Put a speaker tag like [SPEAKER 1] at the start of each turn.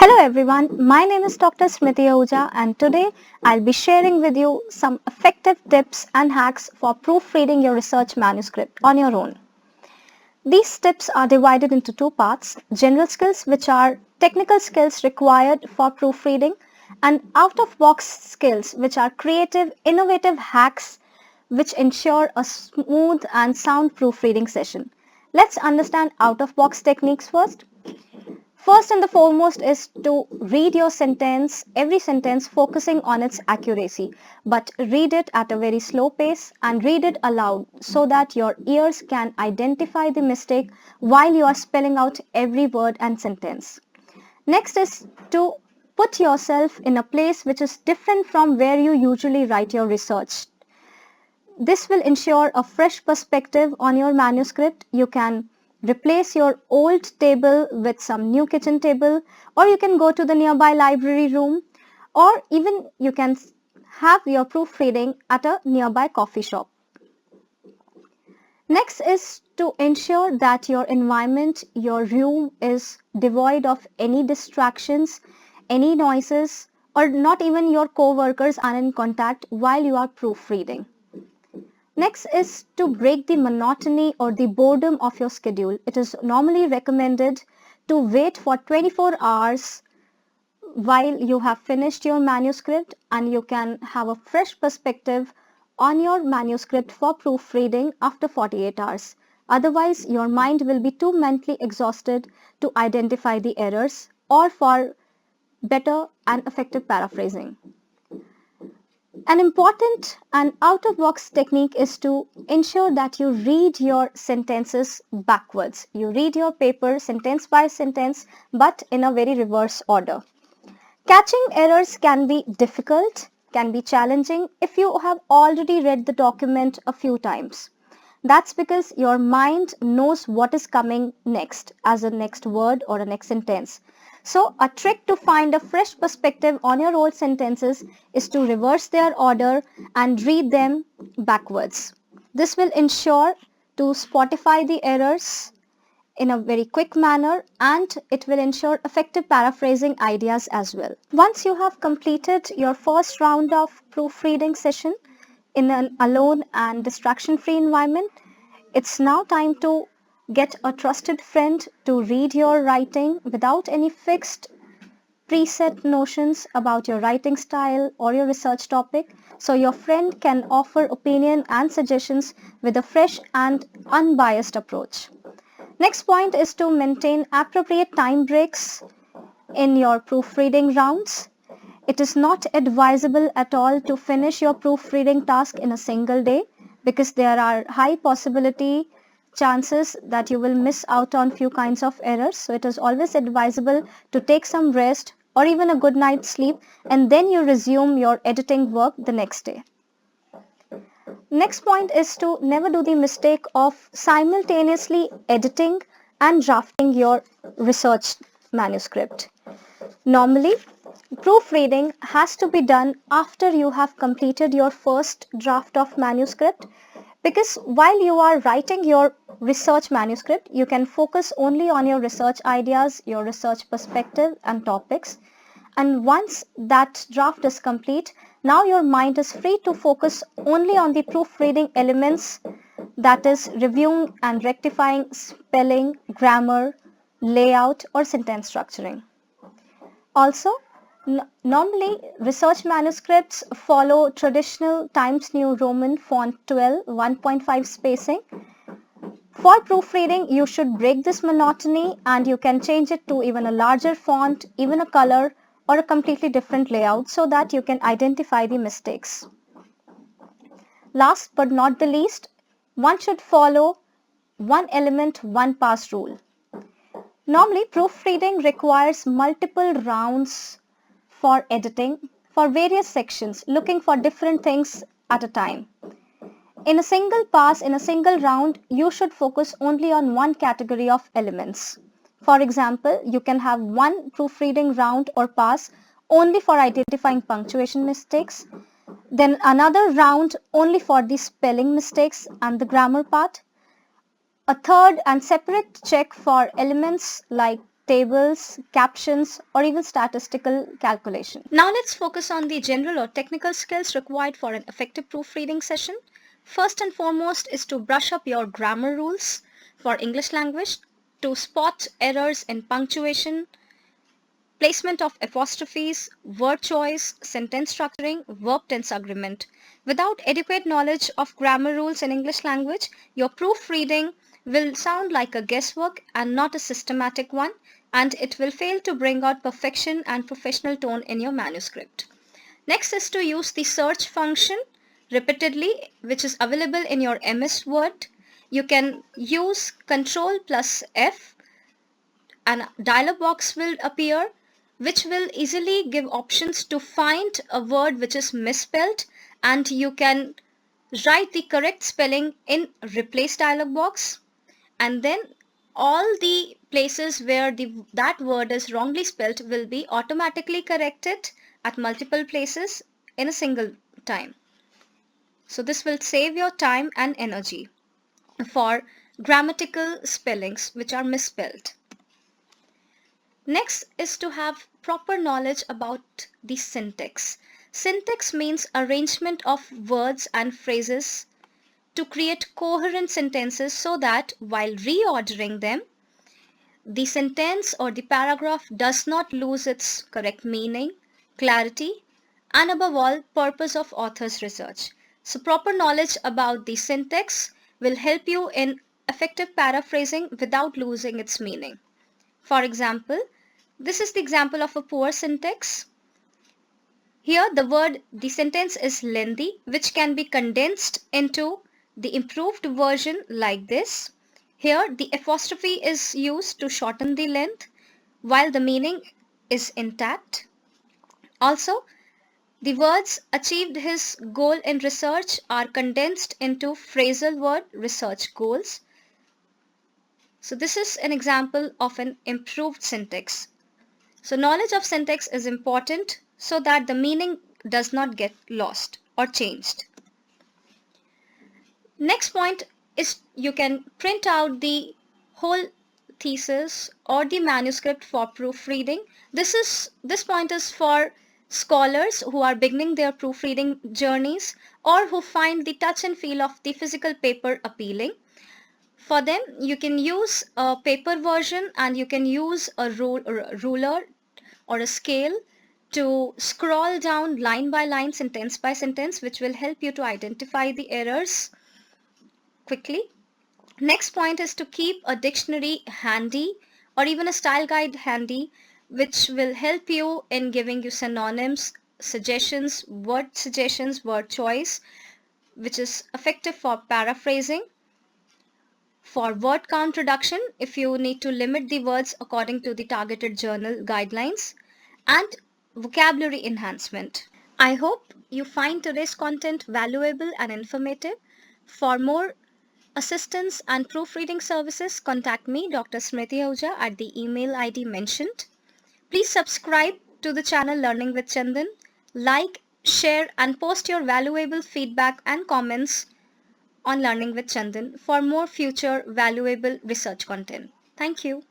[SPEAKER 1] Hello everyone, my name is Dr. Smriti Ahuja and today I'll be sharing with you some effective tips and hacks for proofreading your research manuscript on your own. These tips are divided into two parts: general skills, which are technical skills required for proofreading, and out-of-box skills, which are creative, innovative hacks which ensure a smooth and sound proofreading session. Let's understand out-of-box techniques first. First and the foremost is to read your sentence, every sentence focusing on its accuracy, but read it at a very slow pace and read it aloud so that your ears can identify the mistake while you are spelling out every word and sentence. Next is to put yourself in a place which is different from where you usually write your research. This will ensure a fresh perspective on your manuscript. You can replace your old table with some new kitchen table, or you can go to the nearby library room, or even you can have your proofreading at a nearby coffee shop. Next is to ensure that your environment, your room is devoid of any distractions, any noises, or not even your co-workers are in contact while you are proofreading. Next is to break the monotony or the boredom of your schedule. It is normally recommended to wait for 24 hours while you have finished your manuscript, and you can have a fresh perspective on your manuscript for proofreading after 48 hours. Otherwise, your mind will be too mentally exhausted to identify the errors or for better and effective paraphrasing. An important and out-of-box technique is to ensure that you read your sentences backwards. You read your paper sentence by sentence, but in a very reverse order. Catching errors can be difficult, can be challenging if you have already read the document a few times. That's because your mind knows what is coming next as a next word or a next sentence. So a trick to find a fresh perspective on your old sentences is to reverse their order and read them backwards. This will ensure to spotify the errors in a very quick manner, and it will ensure effective paraphrasing ideas as well. Once you have completed your first round of proofreading session in an alone and distraction-free environment, it's now time to get a trusted friend to read your writing without any fixed preset notions about your writing style or your research topic, so your friend can offer opinion and suggestions with a fresh and unbiased approach. Next point is to maintain appropriate time breaks in your proofreading rounds. It is not advisable at all to finish your proofreading task in a single day, because there are high possibility chances that you will miss out on few kinds of errors. So it is always advisable to take some rest or even a good night's sleep, and then you resume your editing work the next day. Next point is to never do the mistake of simultaneously editing and drafting your research manuscript. Normally, proofreading has to be done after you have completed your first draft of manuscript, because while you are writing your research manuscript, you can focus only on your research ideas, your research perspective and topics. And once that draft is complete, now your mind is free to focus only on the proofreading elements, that is reviewing and rectifying spelling, grammar, layout or sentence structuring. Also, normally research manuscripts follow traditional Times New Roman font 12 1.5 spacing. For proofreading, you should break this monotony and you can change it to even a larger font, even a color or a completely different layout, so that you can identify the mistakes. Last but not the least, one should follow one element, one pass rule. Normally, proofreading requires multiple rounds for editing for various sections, looking for different things at a time. In a single pass, in a single round, you should focus only on one category of elements. For example, you can have one proofreading round or pass only for identifying punctuation mistakes, then another round only for the spelling mistakes and the grammar part, a third and separate check for elements like tables, captions, or even statistical calculation. Now let's focus on the general or technical skills required for an effective proofreading session. First and foremost is to brush up your grammar rules for English language, to spot errors in punctuation, placement of apostrophes, word choice, sentence structuring, verb tense agreement. Without adequate knowledge of grammar rules in English language, your proofreading will sound like a guesswork and not a systematic one, and it will fail to bring out perfection and professional tone in your manuscript. Next is to use the search function repeatedly, which is available in your MS Word. You can use Ctrl plus F and a dialog box will appear, which will easily give options to find a word which is misspelled, and you can write the correct spelling in replace dialog box, and then all the places where that word is wrongly spelled will be automatically corrected at multiple places in a single time. So this will save your time and energy for grammatical spellings which are misspelled. Next is to have proper knowledge about the syntax. Syntax means arrangement of words and phrases to create coherent sentences so that while reordering them, the sentence or the paragraph does not lose its correct meaning, clarity, and above all, purpose of author's research. So proper knowledge about the syntax will help you in effective paraphrasing without losing its meaning. For example, this is the example of a poor syntax. Here the sentence is lengthy, which can be condensed into the improved version like this. Here the apostrophe is used to shorten the length while the meaning is intact. Also, the words achieved his goal in research are condensed into phrasal word research goals. So this is an example of an improved syntax. So knowledge of syntax is important so that the meaning does not get lost or changed. Next point is you can print out the whole thesis or the manuscript for proofreading. This point is for scholars who are beginning their proofreading journeys or who find the touch and feel of the physical paper appealing. For them, you can use a paper version and you can use a ruler or a scale to scroll down line by line, sentence by sentence, which will help you to identify the errors quickly. Next point is to keep a dictionary handy or even a style guide handy, which will help you in giving you synonyms, suggestions, word choice, which is effective for paraphrasing. For word count reduction, if you need to limit the words according to the targeted journal guidelines, and vocabulary enhancement. I hope you find today's content valuable and informative. For more assistance and proofreading services, contact me, Dr. Smriti Ahuja, at the email ID mentioned. Please subscribe to the channel Learning with Chandan. Like, share, and post your valuable feedback and comments on Learning with Chandan for more future valuable research content. Thank you.